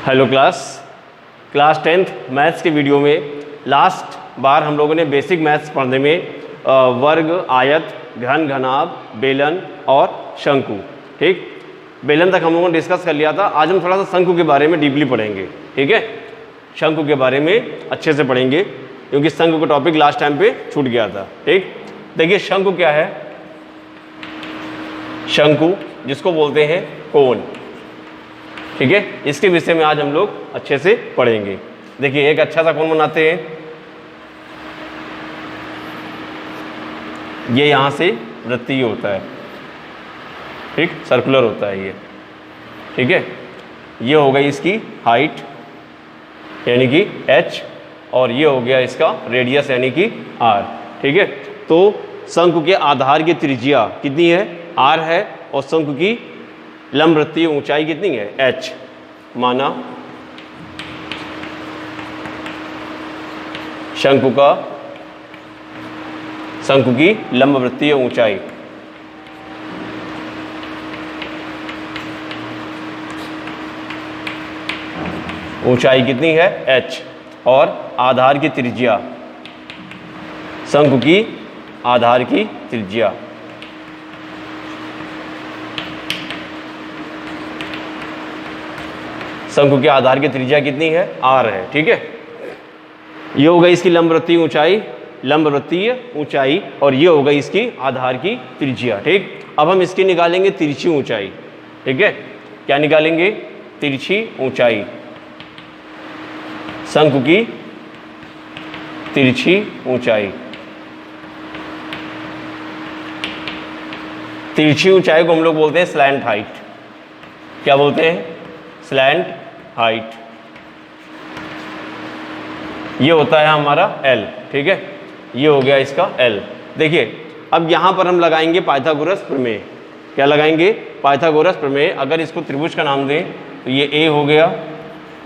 Hello class 10th maths के video में last बार हम लोगों ने बेसिक मैथ्स पढ़ने में वर्ग, आयत, घन, घनाभ, बेलन और शंकु, ठीक, बेलन तक हम लोगों ने डिस्कस कर लिया था। आज हम थोड़ा सा शंकु के बारे में डीपली पढ़ेंगे, ठीक है। शंकु के बारे में अच्छे से पढ़ेंगे क्योंकि शंकु का टॉपिक लास्ट टाइम पे छूट गया था, ठीक। देखिए शंकु क्या है। शंकु जिसको बोलते हैं कोन, ठीक है। इसके विषय में आज हम लोग अच्छे से पढ़ेंगे। देखिए एक अच्छा सा कोन बनाते हैं। ये यहां से वृत्तीय होता है, ठीक, सर्कुलर होता है ये, ठीक है। ये हो गई इसकी हाइट यानी कि h और ये हो गया इसका रेडियस यानी कि r, ठीक है। तो शंकु के आधार की त्रिज्या कितनी है, r है, और शंकु की लंब वृत्तीय ऊंचाई कितनी है, h। माना शंकु की लंब वृत्तीय ऊंचाई कितनी है, h, और आधार की त्रिज्या, शंकु की आधार की त्रिज्या शंकु के आधार की त्रिज्या कितनी है, r है, ठीक है। ये हो गई इसकी लंब वृत्तीय ऊंचाई और ये हो गई इसकी आधार की त्रिज्या, ठीक। अब हम इसकी निकालेंगे तिरछी ऊंचाई, ठीक है। क्या निकालेंगे, तिरछी ऊंचाई, शंकु की तिरछी ऊंचाई। तिरछी ऊंचाई को हम लोग बोलते हैं स्लैंट हाइट। क्या बोलते हैं, स्लैंट हाइट। ये होता है हमारा L, ठीक है। ये हो गया इसका L। देखिए अब यहां पर हम लगाएंगे पाइथागोरस प्रमेय। क्या लगाएंगे, पाइथागोरस प्रमेय। अगर इसको त्रिभुज का नाम दें तो ये A हो गया,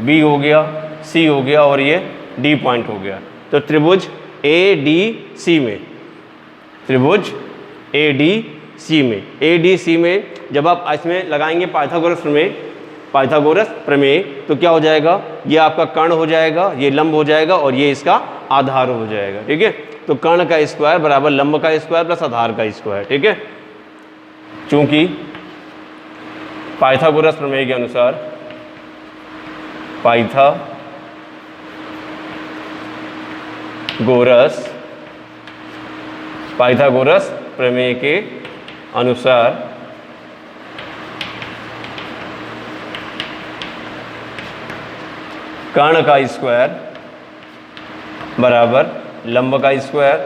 B हो गया, C हो गया और ये D पॉइंट हो गया। तो त्रिभुज ADC में जब आप इसमें लगाएंगे पाइथागोरस प्रमेय तो क्या हो जाएगा, ये आपका कर्ण हो जाएगा, ये लंब हो जाएगा और ये इसका आधार हो जाएगा, ठीक है। तो कर्ण का स्क्वायर बराबर लंब का स्क्वायर प्लस आधार का स्क्वायर, ठीक है। चूंकि पाइथागोरस प्रमेय के अनुसार पाइथागोरस प्रमेय के अनुसार कर्ण का स्क्वायर बराबर लंब का स्क्वायर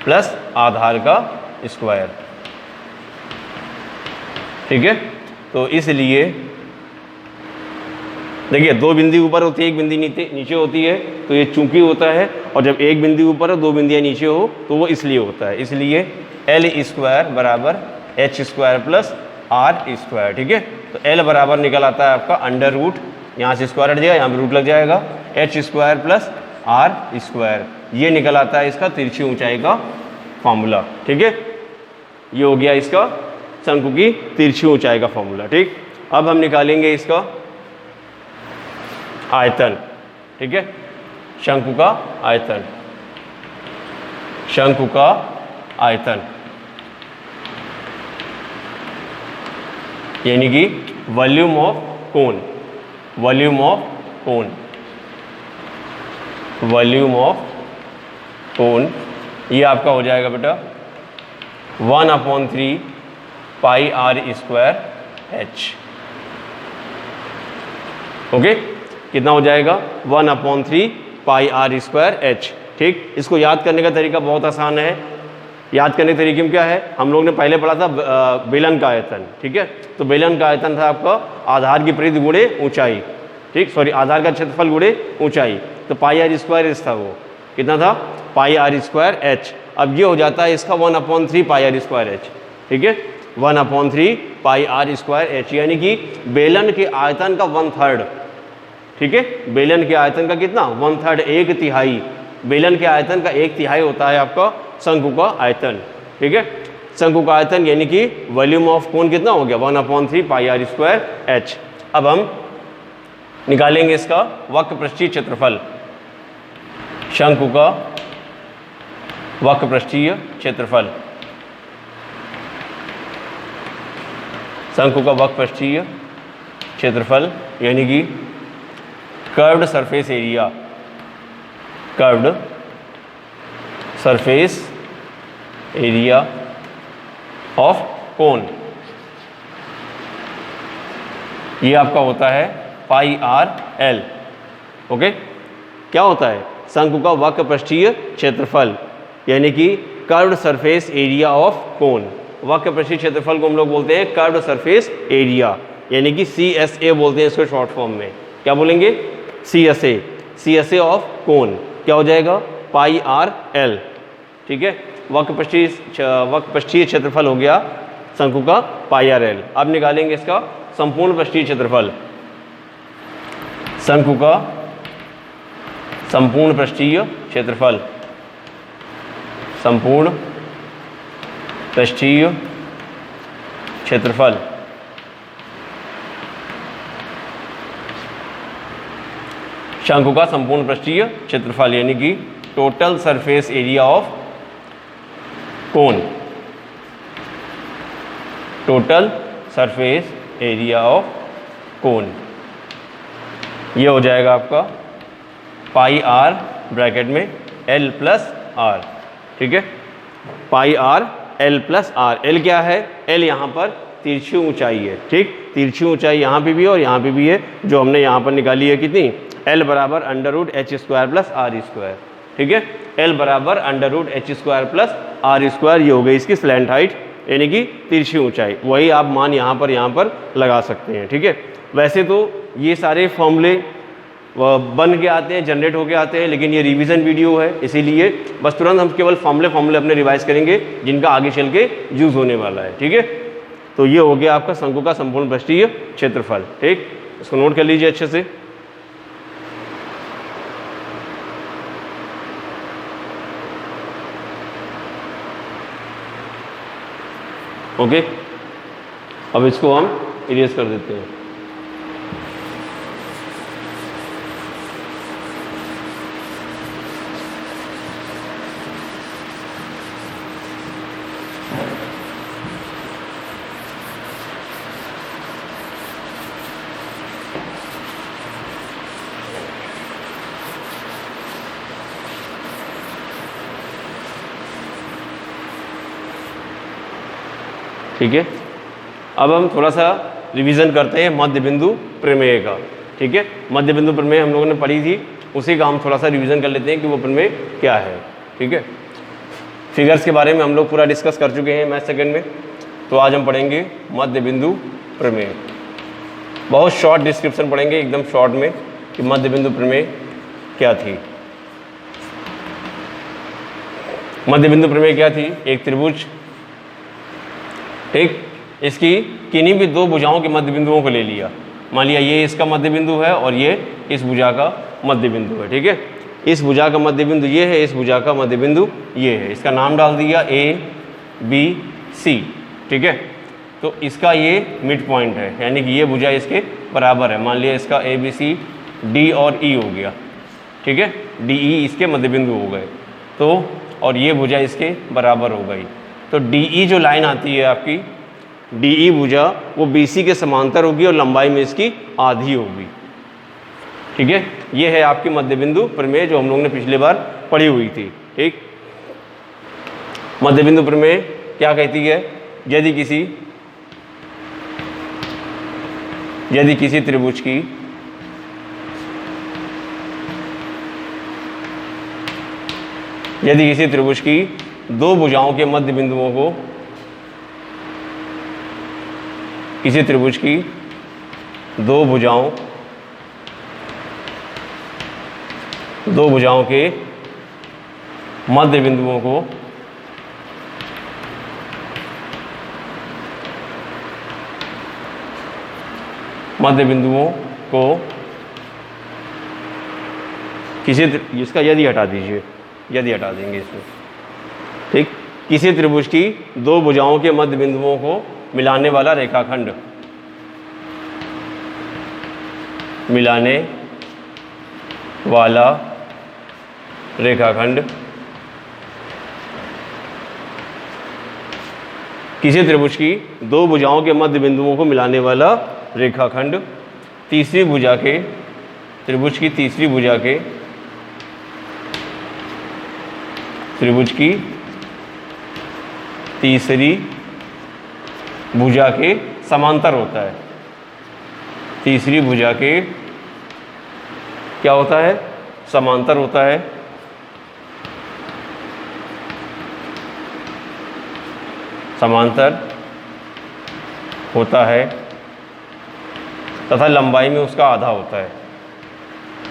प्लस आधार का स्क्वायर, ठीक है। तो इसलिए देखिए दो बिंदी ऊपर होती है, एक बिंदी नीचे होती है, तो ये चूंकि होता है। और जब एक बिंदी ऊपर है, दो बिंदियां नीचे हो तो वो इसलिए होता है। इसलिए L स्क्वायर बराबर h square plus r square, ठीक है। तो L बराबर निकल आता है आपका अंडर रूट, यहाँ से स्क्वायर हट जाएगा, यहाँ पे रूट लग जाएगा, h square plus r square. ये निकल आता है इसका तिरछी ऊंचाई का फॉर्मूला, ठीक है। ये हो गया इसका शंकु की तिरछी ऊंचाई का फॉर्मूला, ठीक। अब हम निकालेंगे इसका आयतन, ठीक है। शंकु का आयतन यानी कि वॉल्यूम ऑफ कोन, ये आपका हो जाएगा बेटा 1/3 पाई r स्क्वायर h। ओके, कितना हो जाएगा 1/3 पाई r स्क्वायर h, ठीक। इसको याद करने का तरीका बहुत आसान है। याद करने के तरीके में क्या है, हम लोग ने पहले पढ़ा था बेलन का आयतन, ठीक है। तो बेलन का आयतन था आपका आधार की परिधि गुणे ऊंचाई, ठीक, सॉरी आधार का क्षेत्रफल गुणे ऊंचाई। तो पाई r स्क्वायर था, वो कितना था, पाई r स्क्वायर h। अब ये हो जाता है इसका 1/3 पाई r स्क्वायर h, ठीक है। 1/3 पाई r स्क्वायर h यानी कि बेलन के आयतन का 1/3, ठीक है। बेलन के आयतन का कितना, 1/3, 1/3। बेलन के आयतन का 1/3 होता है आपका शंकु का आयतन, ठीक है। शंकु का आयतन यानी कि वॉल्यूम ऑफ कोन कितना हो गया 1/3 पाई r स्क्वायर h। अब हम निकालेंगे इसका वक्र पृष्ठीय क्षेत्रफल, शंकु का वक्र पृष्ठीय क्षेत्रफल, शंकु का वक्र पृष्ठीय क्षेत्रफल यानी कि curved surface area, curved surface area of cone, ये आपका होता है पाई आर एल। ओके, क्या होता है? शंकु का वक्र पृष्ठीय क्षेत्रफल यानी कि कर्व्ड सरफेस एरिया ऑफ कोन। वक्र पृष्ठीय क्षेत्रफल को हम लोग बोलते हैं कर्व्ड सरफेस एरिया यानी कि CSA बोलते हैं इसको शॉर्ट फॉर्म में। क्या बोलेंगे? CSA ऑफ कोन क्या हो जाएगा? पाई आर एल। ठीक है, वक्र पृष्ठीय क्षेत्रफल हो गया शंकु का पाई आर एल। अब निकालेंगे इसका संपूर्ण पृष्ठीय क्षेत्रफल, शंकु का संपूर्ण पृष्ठीय क्षेत्रफल, संपूर्ण पृष्ठीय क्षेत्रफल, शंकु का संपूर्ण पृष्ठीय क्षेत्रफल यानी कि total surface area of cone, total surface area of cone, ये हो जाएगा आपका पाई आर ब्रैकेट में एल प्लस आर। ठीक है, pi r l plus r. L क्या है? एल यहाँ पर तिरछी ऊंचाई है। ठीक, तिरछी ऊंचाई यहाँ पे भी है और यहाँ पे भी है, जो हमने यहाँ पर निकाली है कितनी? एल बराबर √h² प्लस आर स्क्वायर। ठीक है, एल बराबर √h² प्लस आर स्क्वायर, ये हो गई इसकी स्लैंट हाइट यानी कि तिरछी ऊंचाई। वही आप मान यहाँ पर लगा सकते हैं। ठीक है, वैसे तो ये सारे फॉर्मूले बन के आते हैं, जनरेट होके आते हैं, लेकिन ये रिवीजन वीडियो है, इसीलिए बस तुरंत हम केवल फॉर्मूले अपने रिवाइज करेंगे जिनका आगे चल के यूज होने वाला है। ठीक है, तो ये हो गया आपका शंकु का संपूर्ण पृष्ठीय क्षेत्रफल। ठीक, इसको नोट कर लीजिए अच्छे से। ओके, अब इसको हम इरेज कर देते हैं। ठीक है, अब हम थोड़ा सा रिवीजन करते हैं मध्य बिंदु प्रमेय का। ठीक है, मध्य बिंदु प्रमेय हम लोगों ने पढ़ी थी, उसी का हम थोड़ा सा रिवीजन कर लेते हैं कि वो प्रमेय क्या है। ठीक है, फिगर्स के बारे में हम लोग पूरा डिस्कस कर चुके हैं मैथ सेकंड में, तो आज हम पढ़ेंगे मध्य बिंदु प्रमेय। बहुत शॉर्ट डिस्क्रिप्शन पढ़ेंगे, एकदम शॉर्ट में, कि मध्य बिंदु प्रमेय क्या थी। मध्य बिंदु प्रमेय क्या थी? एक त्रिभुज, ठीक, इसकी किन्हीं भी दो भुजाओं के मध्य बिंदुओं को ले लिया। मान लिया ये इसका मध्य बिंदु है और ये इस भुजा का मध्य बिंदु है। ठीक है, इस भुजा का मध्य बिंदु ये है, इस भुजा का मध्य बिंदु ये है। इसका नाम डाल दिया ABC। ठीक है, तो इसका ये मिड पॉइंट है, यानी कि ये भुजा इसके बराबर है। मान लिया इसका ABC D और E हो गया। ठीक है, DE इसके मध्य बिंदु हो गए, तो और ये भुजा इसके बराबर हो गई। तो DE जो लाइन आती है आपकी, DE भुजा, वो BC के समांतर होगी और लंबाई में इसकी आधी होगी। ठीक है, ये है आपकी मध्य बिंदु प्रमेय जो हम लोगों ने पिछले बार पढ़ी हुई थी। ठीक, मध्य बिंदु प्रमेय क्या कहती है? यदि किसी त्रिभुज की दो भुजाओं के मध्य बिंदुओं को, किसी त्रिभुज की दो भुजाओं के मध्य बिंदुओं को किसी, इसका यदि हटा दीजिए, यदि हटा देंगे इसमें। ठीक, किसी त्रिभुज की दो भुजाओं के मध्य बिंदुओं को मिलाने वाला रेखाखंड, मिलाने वाला रेखाखंड किसी त्रिभुज की दो भुजाओं के मध्य बिंदुओं को मिलाने वाला रेखाखंड तीसरी भुजा के त्रिभुज की तीसरी भुजा के त्रिभुज की तीसरी भुजा के समांतर होता है। तीसरी भुजा के क्या होता है? समांतर होता है। समांतर होता है तथा लंबाई में उसका आधा होता है।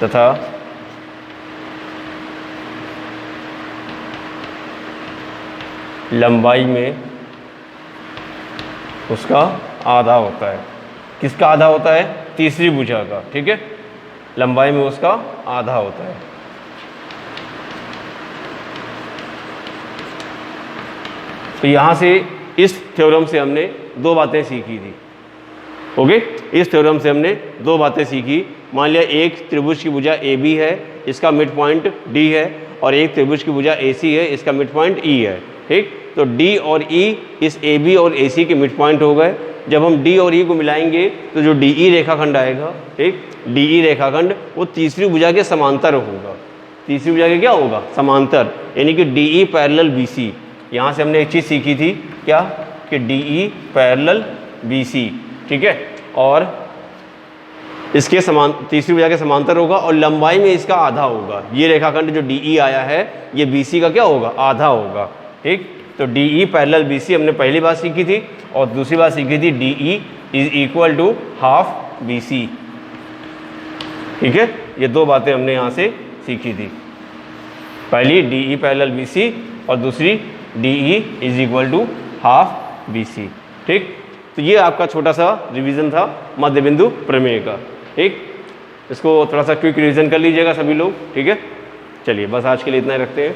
तथा लंबाई में उसका आधा होता है। किसका आधा होता है? तीसरी भुजा का। ठीक है, लंबाई में उसका आधा होता है। तो यहाँ से इस थ्योरम से हमने दो बातें सीखी थी। ओके, इस थ्योरम से हमने दो बातें सीखी। मान लिया एक त्रिभुज की भुजा ए बी है, इसका मिड पॉइंट डी है, और एक त्रिभुज की भुजा ए सी है, इसका मिड पॉइंट ई है। ठीक, तो डी और ई इस ए बी और ए सी के मिड पॉइंट हो गए। जब हम डी और ई को मिलाएंगे तो जो डी ई रेखाखंड आएगा, ठीक, डी ई रेखाखंड वो तीसरी भुजा के समांतर होगा। तीसरी भुजा के क्या होगा? समांतर, यानी कि D E parallel B C. यहाँ से हमने एक चीज़ सीखी थी, क्या? कि D E parallel B C. ठीक है, और इसके समान तीसरी भुजा के समांतर होगा और लंबाई में इसका आधा होगा। ये रेखाखंड जो डी ई आया है ये बी सी का क्या होगा? आधा होगा। ठीक, तो D E parallel B C हमने पहली बात सीखी थी, और दूसरी बात सीखी थी D E is equal to half B C. ठीक है, ये दो बातें हमने यहाँ से सीखी थी। पहली D E parallel B C और दूसरी D E is equal to half B C. ठीक, तो ये आपका छोटा सा रिवीजन था मध्य बिंदु प्रमेय का। ठीक, इसको थोड़ा सा क्विक रिवीजन कर लीजिएगा सभी लोग। ठीक है, चलिए बस आज के लिए इतना ही रखते हैं।